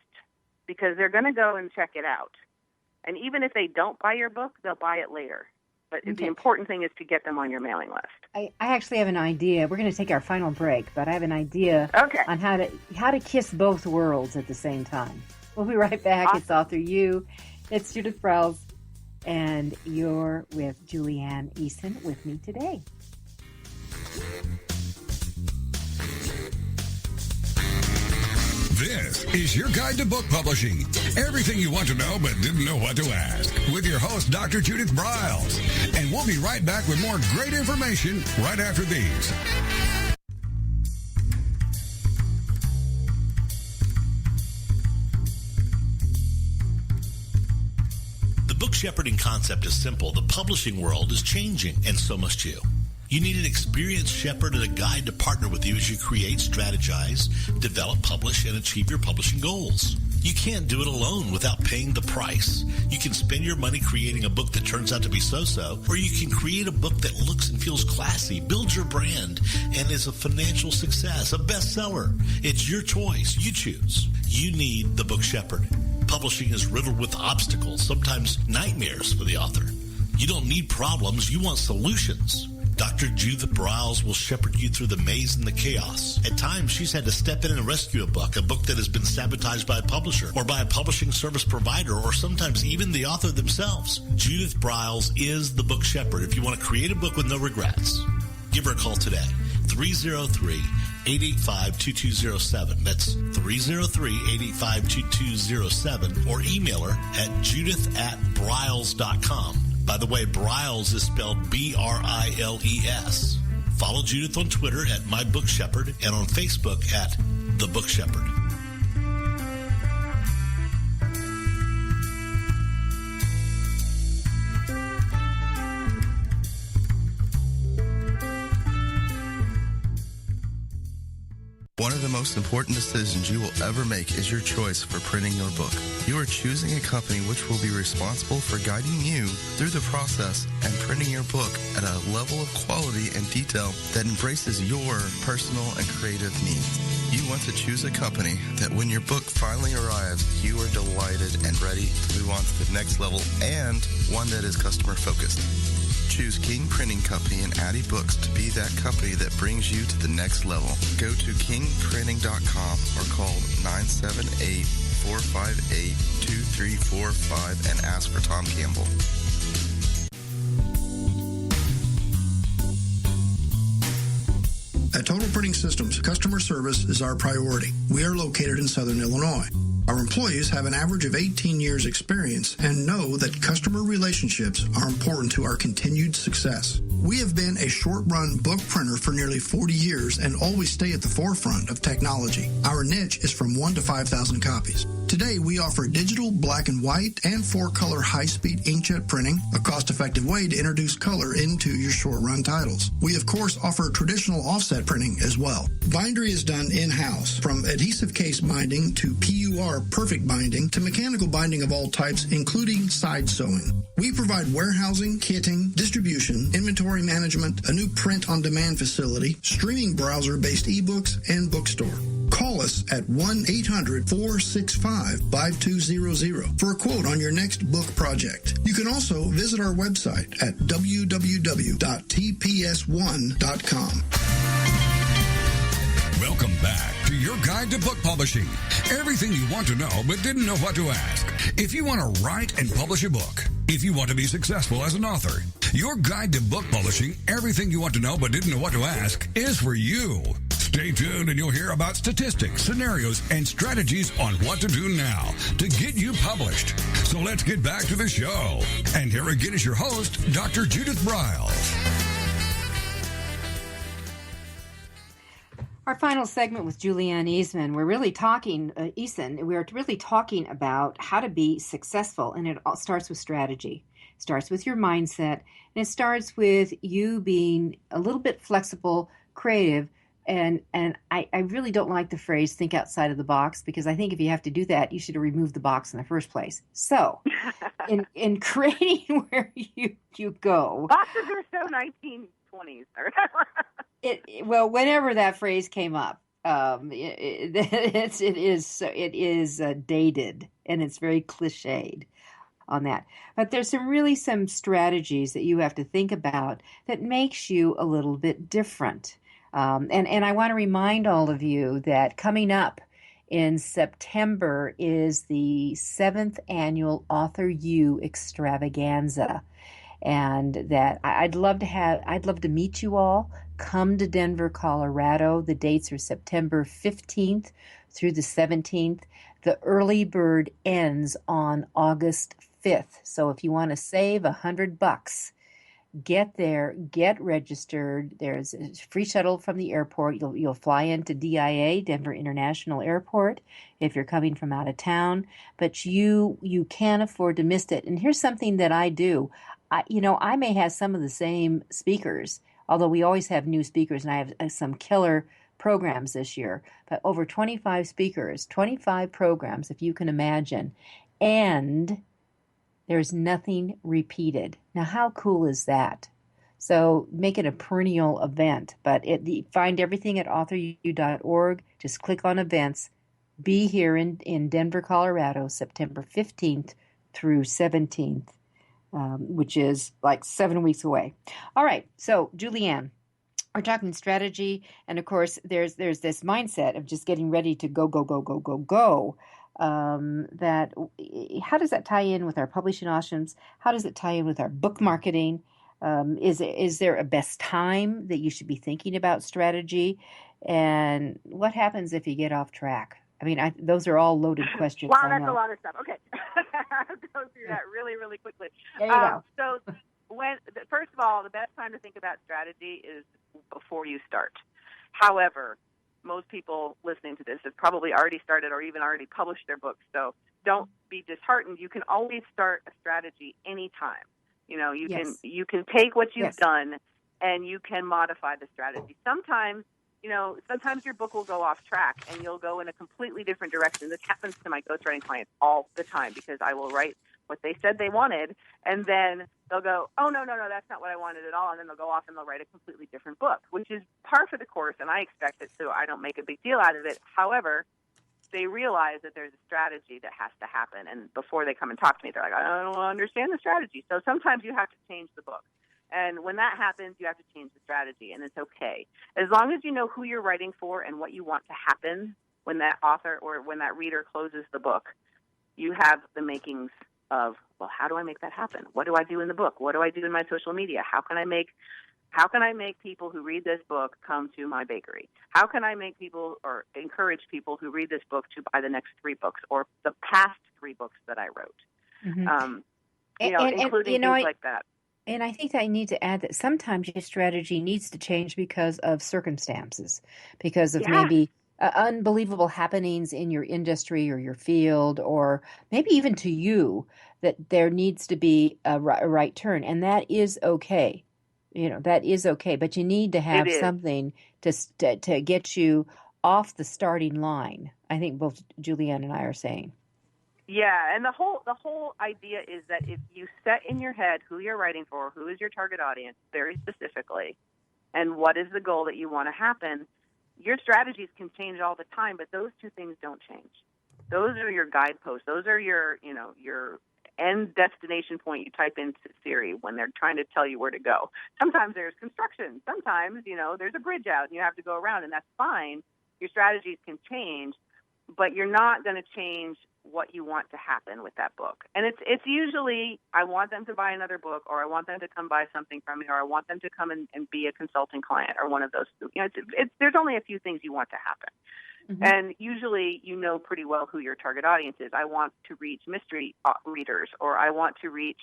because they're going to go and check it out. And even if they don't buy your book, they'll buy it later. But the important thing is to get them on your mailing list. I actually have an idea. We're going to take our final break, but I have an idea on how to kiss both worlds at the same time. We'll be right back. Awesome. It's AuthorU. It's Judith Briles, and you're with Anne Eason with me today. This is your guide to book publishing. Everything you want to know but didn't know what to ask. With your host, Dr. Judith Briles. And we'll be right back with more great information right after these. The book shepherding concept is simple. The publishing world is changing, and so must you. You need an experienced shepherd and a guide to partner with you as you create, strategize, develop, publish, and achieve your publishing goals. You can't do it alone without paying the price. You can spend your money creating a book that turns out to be so-so, or you can create a book that looks and feels classy, builds your brand, and is a financial success, a bestseller. It's your choice. You choose. You need the book shepherd. Publishing is riddled with obstacles, sometimes nightmares for the author. You don't need problems. You want solutions. Dr. Judith Briles will shepherd you through the maze and the chaos. At times, she's had to step in and rescue a book that has been sabotaged by a publisher or by a publishing service provider, or sometimes even the author themselves. Judith Briles is the book shepherd. If you want to create a book with no regrets, give her a call today. 303-885-2207. That's 303-885-2207, or email her at judith@briles.com. By the way, Briles is spelled B-R-I-L-E-S. Follow Judith on Twitter at My Book Shepherd and on Facebook at The Book Shepherd. One of the most important decisions you will ever make is your choice for printing your book. You are choosing a company which will be responsible for guiding you through the process and printing your book at a level of quality and detail that embraces your personal and creative needs. You want to choose a company that when your book finally arrives, you are delighted and ready to move on to the next level, and one that is customer focused. Choose King Printing Company and Addy Books to be that company that brings you to the next level. Go to kingprinting.com or call 978-458-2345 and ask for Tom Campbell. At Total Printing Systems, customer service is our priority. We are located in Southern Illinois. Our employees have an average of 18 years experience and know that customer relationships are important to our continued success. We have been a short-run book printer for nearly 40 years and always stay at the forefront of technology. Our niche is from 1 to 5,000 copies. Today, we offer digital, black and white, and 4-color high-speed inkjet printing, a cost-effective way to introduce color into your short-run titles. We, of course, offer traditional offset printing as well. Bindery is done in-house, from adhesive case binding to PUR perfect binding to mechanical binding of all types, including side sewing. We provide warehousing, kitting, distribution, inventory management, a new print-on-demand facility, streaming browser-based ebooks, and bookstore. Call us at 1-800-465-5200 for a quote on your next book project. You can also visit our website at www.tps1.com. Welcome back to your guide to book publishing. Everything you want to know but didn't know what to ask. If you want to write and publish a book, if you want to be successful as an author, your guide to book publishing, everything you want to know but didn't know what to ask, is for you. Stay tuned and you'll hear about statistics, scenarios, and strategies on what to do now to get you published. So let's get back to the show. And here again is your host, Dr. Judith Briles. Our final segment with Anne Eason, we're really talking about how to be successful, and it all starts with strategy. It starts with your mindset, and it starts with you being a little bit flexible, creative, and I really don't like the phrase think outside of the box, because I think if you have to do that, you should have removed the box in the first place. So in creating where you go. Boxes are so 1920s. Well, whenever that phrase came up, it is dated, and it's very cliched on that. But there's some strategies that you have to think about that makes you a little bit different. And I want to remind all of you that coming up in September is the 7th annual AuthorU extravaganza. And that I'd love to meet you all. Come to Denver, Colorado. The dates are September 15th through the 17th. The early bird ends on August 5th. So if you want to save $100, get there, get registered. There's a free shuttle from the airport. You'll fly into DIA, Denver International Airport, if you're coming from out of town. But you can't afford to miss it. And here's something that I do. I may have some of the same speakers, although we always have new speakers, and I have some killer programs this year. But over 25 speakers, 25 programs, if you can imagine. And there's nothing repeated. Now, how cool is that? So make it a perennial event. But find everything at AuthorU.org. Just click on events. Be here in Denver, Colorado, September 15th through 17th, which is like 7 weeks away. All right. So, Julianne, we're talking strategy. And, of course, there's this mindset of just getting ready to go. That how does that tie in with our publishing options? How does it tie in with our book marketing? Is there a best time that you should be thinking about strategy? And what happens if you get off track? I mean, those are all loaded questions. Wow, that's a lot of stuff. Okay. I'll go through that really, really quickly. There you go. So first of all, the best time to think about strategy is before you start. However, most people listening to this have probably already started or even already published their books. So don't be disheartened. You can always start a strategy anytime. You can take what you've done and you can modify the strategy. Sometimes sometimes your book will go off track and you'll go in a completely different direction. This happens to my ghostwriting clients all the time because I will write what they said they wanted, and then they'll go, oh, no, that's not what I wanted at all, and then they'll go off and they'll write a completely different book, which is par for the course, and I expect it, so I don't make a big deal out of it. However, they realize that there's a strategy that has to happen, and before they come and talk to me, they're like, I don't understand the strategy. So sometimes you have to change the book. And when that happens, you have to change the strategy, and it's okay. As long as you know who you're writing for and what you want to happen when that author or when that reader closes the book, you have the makings of, well, how do I make that happen? What do I do in the book? What do I do in my social media? How can I make people who read this book come to my bakery? How can I make people or encourage people who read this book to buy the next 3 books or the past 3 books that I wrote? Mm-hmm. Including things like that. And I think I need to add that sometimes your strategy needs to change because of circumstances, because of maybe unbelievable happenings in your industry or your field, or maybe even to you, that there needs to be a right turn. And that is okay. That is okay. But you need to have something to get you off the starting line. I think both Julianne and I are saying. Yeah, and the whole idea is that if you set in your head who you're writing for, who is your target audience very specifically, and what is the goal that you want to happen, your strategies can change all the time, but those 2 things don't change. Those are your guideposts. Those are your end destination point you type into Siri when they're trying to tell you where to go. Sometimes there's construction. Sometimes, there's a bridge out and you have to go around, and that's fine. Your strategies can change, but you're not going to change what you want to happen with that book. And it's usually, I want them to buy another book, or I want them to come buy something from me, or I want them to come and be a consulting client, or one of those. There's only a few things you want to happen. Mm-hmm. And usually pretty well who your target audience is. I want to reach mystery readers, or I want to reach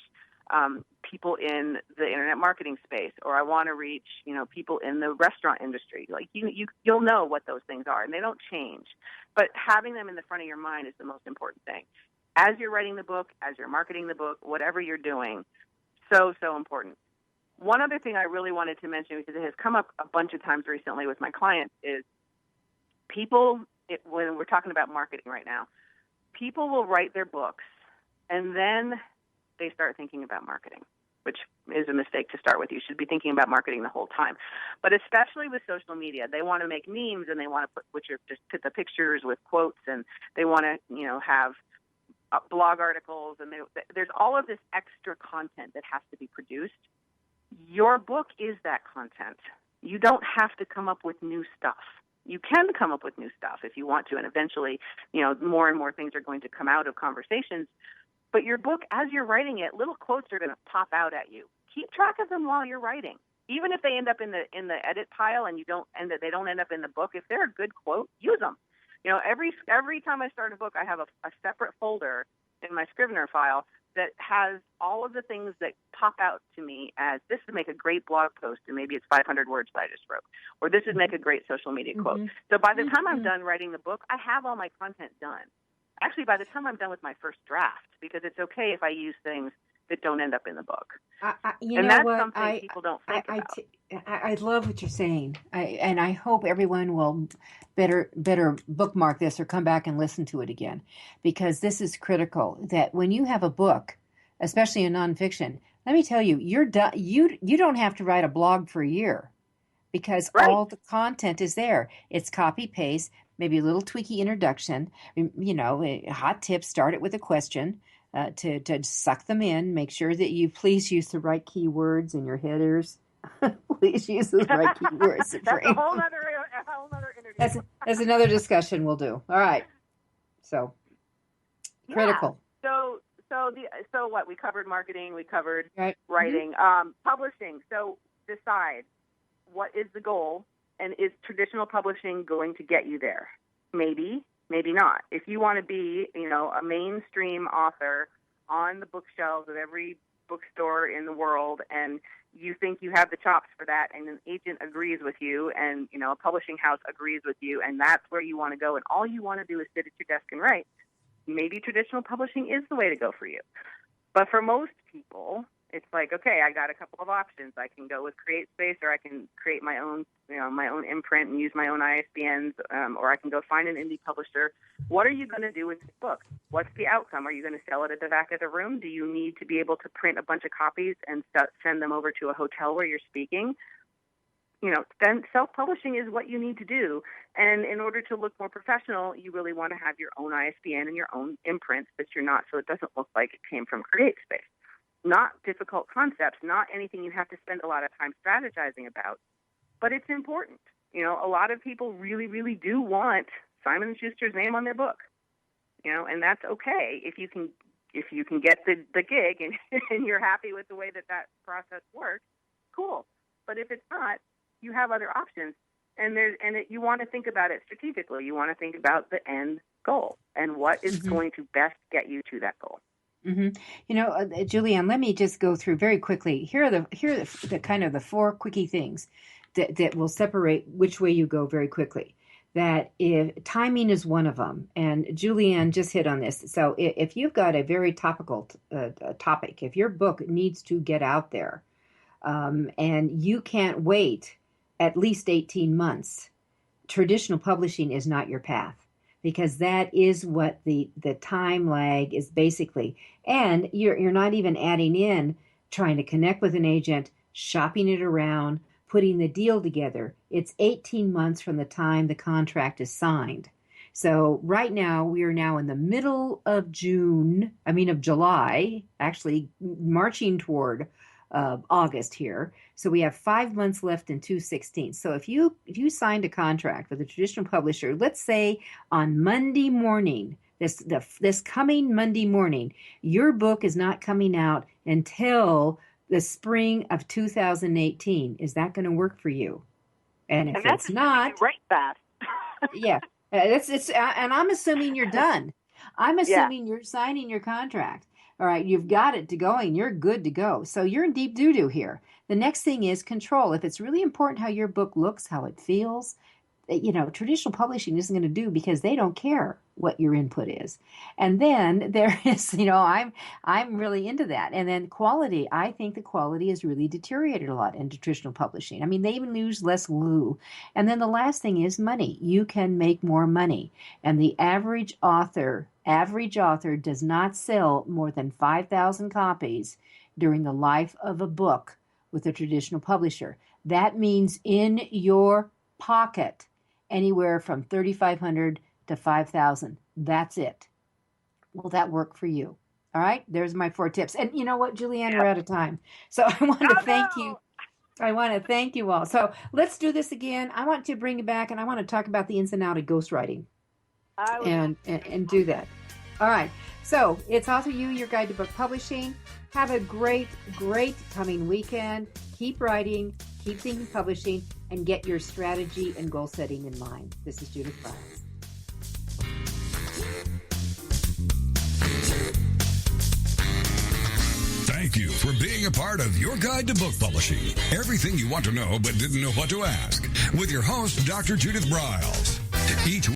people in the internet marketing space, or I want to reach, people in the restaurant industry. Like you'll know what those things are, and they don't change. But having them in the front of your mind is the most important thing. As you're writing the book, as you're marketing the book, whatever you're doing, so important. One other thing I really wanted to mention, because it has come up a bunch of times recently with my clients, is when we're talking about marketing right now, people will write their books and then they start thinking about marketing, which is a mistake to start with. You should be thinking about marketing the whole time. But especially with social media, they want to make memes, and they want to put the pictures with quotes, and they want to, have blog articles, and there's all of this extra content that has to be produced. Your book is that content. You don't have to come up with new stuff. You can come up with new stuff if you want to, and eventually, more and more things are going to come out of conversations. But your book, as you're writing it, little quotes are going to pop out at you. Keep track of them while you're writing. Even if they end up in the edit pile and they don't end up in the book, if they're a good quote, use them. Every time I start a book, I have a separate folder in my Scrivener file that has all of the things that pop out to me as this would make a great blog post, and maybe it's 500 words that I just wrote, or this would make a great social media quote. So by the time I'm done writing the book, I have all my content done. Actually, by the time I'm done with my first draft, because it's okay if I use things that don't end up in the book. That's something people don't think about. I love what you're saying, and I hope everyone will better bookmark this or come back and listen to it again, because this is critical. That when you have a book, especially in nonfiction, let me tell you, you're done. You don't have to write a blog for a year, because all the content is there. It's copy paste. Maybe a little tweaky introduction, a hot tip, start it with a question to suck them in. Make sure that you please use the right keywords in your headers. Please use the right keywords. That's a whole other interview. That's another discussion we'll do. All right. So, critical. So what? We covered marketing. We covered writing. Publishing. So decide what is the goal. And is traditional publishing going to get you there? Maybe, maybe not. If you want to be, a mainstream author on the bookshelves of every bookstore in the world, and you think you have the chops for that, and an agent agrees with you, and, a publishing house agrees with you, and that's where you want to go, and all you want to do is sit at your desk and write, maybe traditional publishing is the way to go for you. But for most people, It's like, okay, I got a couple of options. I can go with CreateSpace, or I can create my own, my own imprint and use my own ISBNs, or I can go find an indie publisher. What are you going to do with this book? What's the outcome? Are you going to sell it at the back of the room? Do you need to be able to print a bunch of copies and send them over to a hotel where you're speaking? Then self-publishing is what you need to do. And in order to look more professional, you really want to have your own ISBN and your own imprint so it doesn't look like it came from CreateSpace. Not difficult concepts, not anything you have to spend a lot of time strategizing about, but it's important. A lot of people really, really do want Simon & Schuster's name on their book, and that's okay if you can get the gig and you're happy with the way that process works. Cool, but if it's not, you have other options, and you want to think about it strategically. You want to think about the end goal and what is going to best get you to that goal. Mm-hmm. Julianne, let me just go through very quickly. Here are the kind of the 4 quickie things that will separate which way you go very quickly. That if timing is one of them, and Julianne just hit on this. So if you've got a very topical topic, if your book needs to get out there, and you can't wait at least 18 months, traditional publishing is not your path. Because that is what the time lag is basically. And you're not even adding in trying to connect with an agent, shopping it around, putting the deal together. It's 18 months from the time the contract is signed. So right now, we are now in the middle of July, actually marching toward August here. So we have 5 months left in 2/16. So if you signed a contract with a traditional publisher, let's say on Monday morning, this coming Monday morning, your book is not coming out until the spring of 2018. Is that going to work for you? And if it's not, right fast. Yeah, and I'm assuming you're done. I'm assuming you're signing your contract. All right, you've got it to going. You're good to go. So you're in deep doo-doo here. The next thing is control. If it's really important how your book looks, how it feels, traditional publishing isn't going to do because they don't care what your input is. And then there is, I'm really into that. And then quality. I think the quality has really deteriorated a lot in traditional publishing. I mean, they even use less glue. And then the last thing is money. You can make more money. And the average author does not sell more than 5,000 copies during the life of a book with a traditional publisher. That means in your pocket, anywhere from $3,500 to $5,000. That's it. Will that work for you? All right. There's my 4 tips. And you know what, Julianne, we're out of time. So I want to thank you. I want to thank you all. So let's do this again. I want to bring it back, and I want to talk about the ins and outs of ghostwriting and do that. All right. So it's AuthorU-Your Guide to Book Publishing. Have a great, great coming weekend. Keep writing, keep thinking publishing, and get your strategy and goal setting in mind. This is Judith Briles. Thank you for being a part of Your Guide to Book Publishing. Everything you want to know but didn't know what to ask. With your host, Dr. Judith Briles. Each